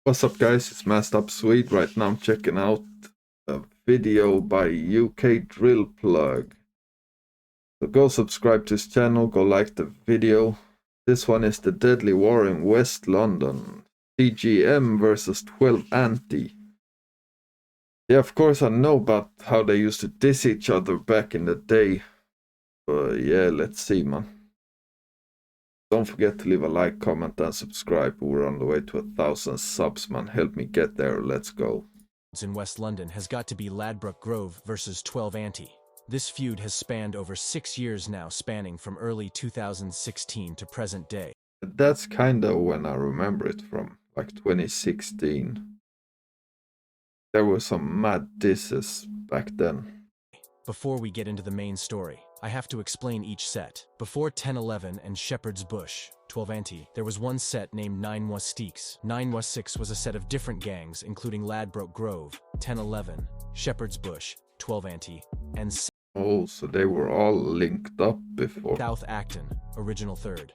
What's up guys, it's Messed Up Sweet. Right now I'm checking out a video by UK Drill Plug. So go subscribe to his channel, go like the video. This one is the deadly war in West London. CGM versus 12 Anti. Yeah, of course I know about how they used to diss each other back in the day. But yeah, let's see, man. Don't forget to leave a like, comment and subscribe. We're on the way to 1,000 subs, man. Help me get there. Let's go. In West London has got to be Ladbroke Grove versus 12 Anti. This feud has spanned over 6 years now, spanning from early 2016 to present day. That's kinda when I remember it from, like 2016. There were some mad disses back then. Before we get into the main story, I have to explain each set. Before 1011 and Shepherd's Bush, 12 Anti, there was one set named 916. 916 was a set of different gangs, including Ladbroke Grove, 1011, Shepherd's Bush, 12 Anti, and Oh, so they were all linked up before. South Acton, original third.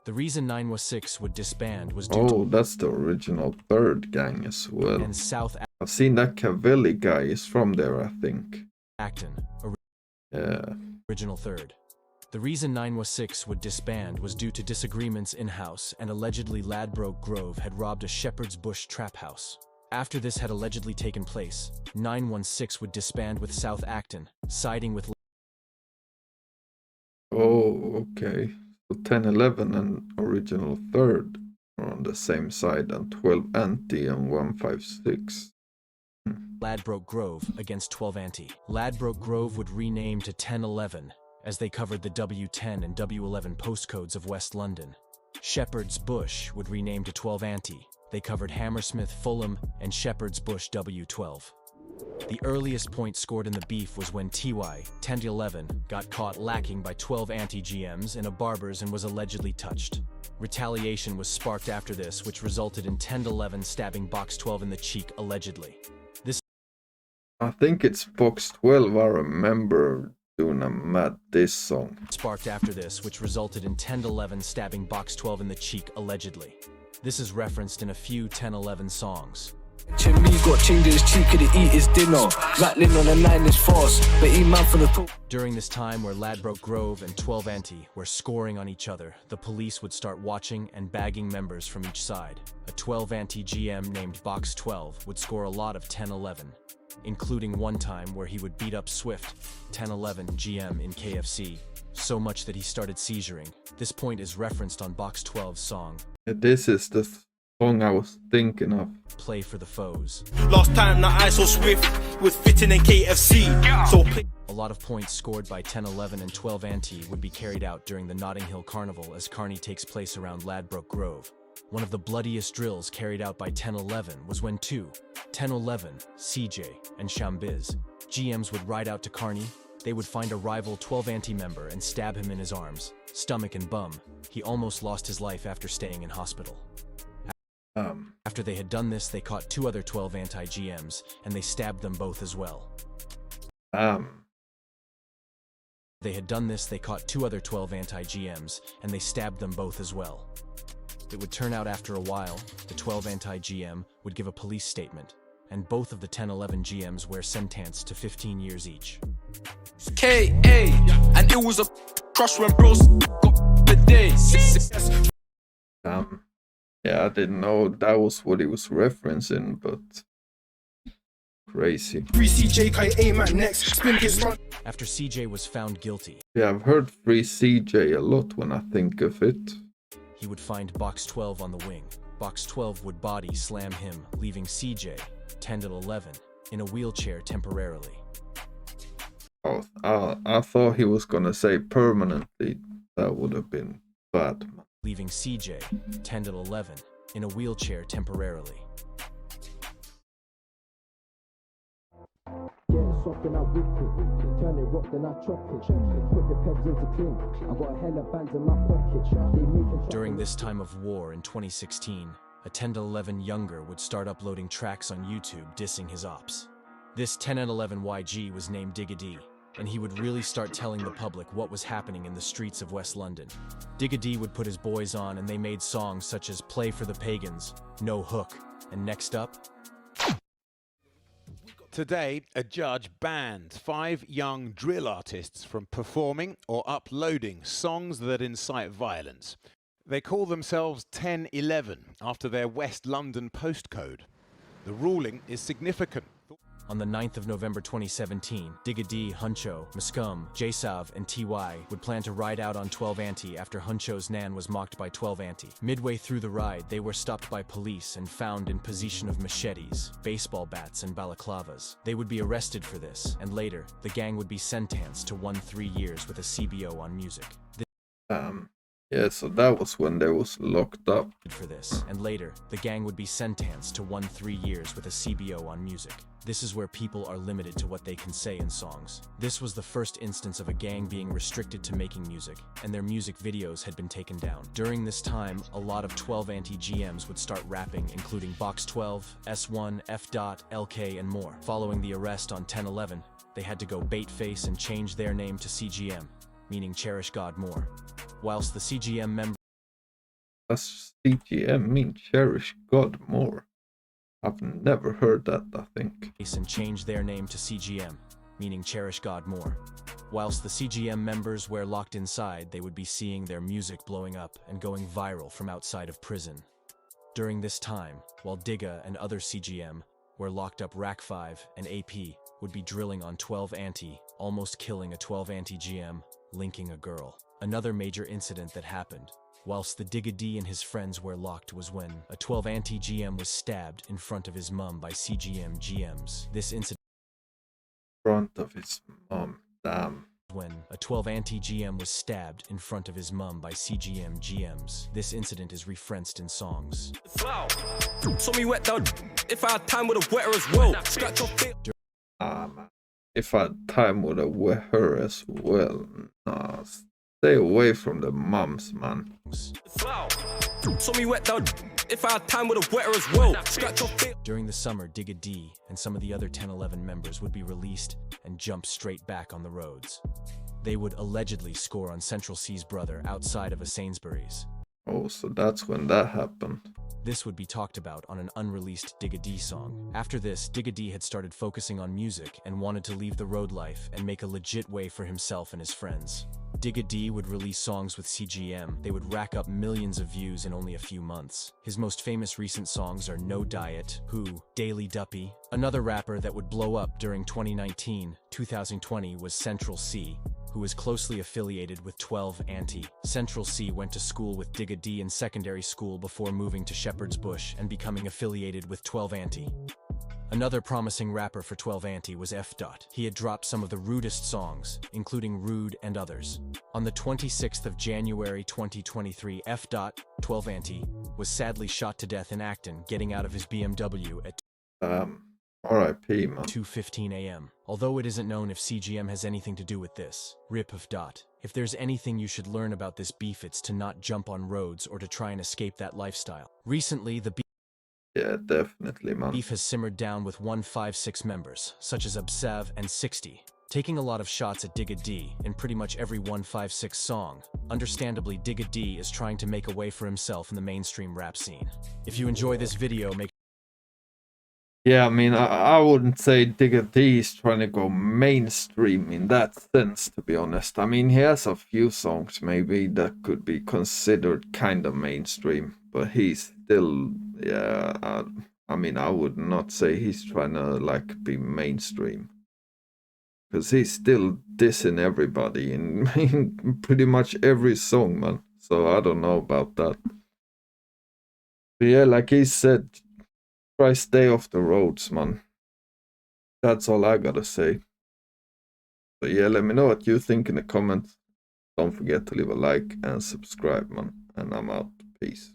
The reason 916 would disband was due to... that's the original third gang as well. And South I've seen that Cavelli guy is from there, I think. Acton, yeah. Original third. The reason 916 would disband was due to disagreements in-house, and allegedly Ladbroke Grove had robbed a Shepherd's Bush trap house. After this had allegedly taken place, 916 would disband with South Acton, siding with... Oh, okay. So 1011 and original third are on the same side, and 12 Anti and 156. Ladbroke Grove against 12 Anti. Ladbroke Grove would rename to 1011, as they covered the W10 and W11 postcodes of West London. Shepherd's Bush would rename to 12 Anti. They covered Hammersmith, Fulham, and Shepherd's Bush W12. The earliest point scored in the beef was when TY, 1011, got caught lacking by 12 Anti GMs in a barber's and was allegedly touched. Retaliation was sparked after this, which resulted in 1011 stabbing Box 12 in the cheek, allegedly. I think it's Box 12, I remember doing a mad diss song. Sparked after this, which resulted in 1011 stabbing Box 12 in the cheek, allegedly. This is referenced in a few 1011 songs. During this time where Ladbroke Grove and 12 Anti were scoring on each other, the police would start watching and bagging members from each side. A 12 Anti GM named Box 12 would score a lot of 1011, including one time where he would beat up Swift, 1011 GM in KFC, so much that he started seizuring. This point is referenced on Box 12's song. This is the song I was thinking of. Play for the Foes. Last time that I saw Swift was fitting in KFC. So a lot of points scored by 1011 and 12 Anti would be carried out during the Notting Hill Carnival, as Carney takes place around Ladbroke Grove. One of the bloodiest drills carried out by 1011 was when 1011, CJ, and Shambiz GMs would ride out to Carney. They would find a rival 12 Anti member and stab him in his arms, stomach and bum. He almost lost his life after staying in hospital. After they had done this, they caught 2 other 12 Anti GMs, and they stabbed them both as well. They had done this, they caught 2 other 12 Anti GMs, and they stabbed them both as well. It would turn out after a while, the 12 Anti GM would give a police statement, and both of the 1011 GMs were sentenced to 15 years each. K.A. and it was a crush when bros got the day. Yeah, I didn't know that was what he was referencing, but crazy. Free CJ, can aim at next. Spin gets run. After CJ was found guilty, yeah, I've heard Free CJ a lot when I think of it. He would find Box 12 on the wing. Box 12 would body slam him, leaving CJ, 1011, in a wheelchair temporarily. Oh, I thought he was gonna say permanently. That would have been bad. Leaving CJ, 1011, in a wheelchair temporarily. During this time of war in 2016, a 1011 younger would start uploading tracks on YouTube dissing his ops. This 1011 YG was named Digga D, and he would really start telling the public what was happening in the streets of West London. Digga D would put his boys on, and they made songs such as Play for the Pagans, No Hook, And next up, Today, a judge banned 5 young drill artists from performing or uploading songs that incite violence. They call themselves 1011 after their West London postcode. The ruling is significant. on the 9th of November 2017, Digga D, Huncho, Muscum, Jsav, and TY would plan to ride out on 12 Anti after Huncho's Nan was mocked by 12 Anti. Midway through the ride, they were stopped by police and found in possession of machetes, baseball bats, and balaclavas. They would be arrested for this, and later, the gang would be sentenced to 3 years with a CBO on music. Yeah, so that was when they was locked up. For this, and later, the gang would be sentenced to 3 years with a CBO on music. This is where people are limited to what they can say in songs. This was the first instance of a gang being restricted to making music, and their music videos had been taken down. During this time, a lot of 12 Anti-GMs would start rapping, including Box 12, S1, F. LK, and more. Following the arrest on 10/11, they had to go bait-face and change their name to CGM, meaning Cherish God More. Whilst the CGM members Does CGM mean Cherish God More? I've never heard that, I think. and change their name to CGM, meaning Cherish God More. Whilst the CGM members were locked inside, they would be seeing their music blowing up and going viral from outside of prison. During this time, while Digga and other CGM were locked up, Rack 5 and AP would be drilling on 12 Anti, almost killing a 12 Anti-GM, linking a girl. Another major incident that happened whilst the Digga D and his friends were locked was when a 12 Anti-GM was stabbed in front of his mum by CGM GMs. This incident Front of his mom, damn. when a 12 Anti-GM was stabbed in front of his mum by CGM GMs. This incident is referenced in songs. So me wet down. If I had time with a wetter as well. Scratch your feet. Man. If I had time with a with her as well. Nah, stay away from the mums, man. So me wet down. If I had time with a wetter as well. Scratch your feet. During the summer, Digga D and some of the other 10/11 members would be released and jump straight back on the roads. They would allegedly score on Central C's brother outside of a Sainsbury's. Oh, so that's when that happened. This would be talked about on an unreleased Digga D song. After this, Digga D had started focusing on music and wanted to leave the road life and make a legit way for himself and his friends. Digga D would release songs with CGM. They would rack up millions of views in only a few months. His most famous recent songs are No Diet, Who, Daily Duppy. Another rapper that would blow up during 2019-2020 was Central C, who is closely affiliated with 12 Anti. Central C went to school with Digga D in secondary school before moving to Shepherd's Bush and becoming affiliated with 12 Anti. Another promising rapper for 12 Anti was F. He had dropped some of the rudest songs, including Rude and others. On the 26th of January 2023, F. 12 Anti was sadly shot to death in Acton, getting out of his BMW at R.I.P. man. 2:15 a.m. Although it isn't known if CGM has anything to do with this. RIP of Dot. If there's anything you should learn about this beef, it's to not jump on roads or to try and escape that lifestyle. Recently, the Yeah, definitely, man. beef has simmered down with 156 members, such as Absav and 60, taking a lot of shots at Digga D in pretty much every 156 song. Understandably, Digga D is trying to make a way for himself in the mainstream rap scene. If you enjoy this video, make Yeah, I mean, I wouldn't say Digga D is trying to go mainstream in that sense, to be honest. I mean, he has a few songs maybe that could be considered kind of mainstream, but he's still, yeah, I mean, I would not say he's trying to, like, be mainstream. Because he's still dissing everybody in pretty much every song, man. So I don't know about that. But yeah, like he said, try stay off the roads, man. That's all I gotta say. But yeah, let me know what you think in the comments. Don't forget to leave a like and subscribe, man. And I'm out. Peace.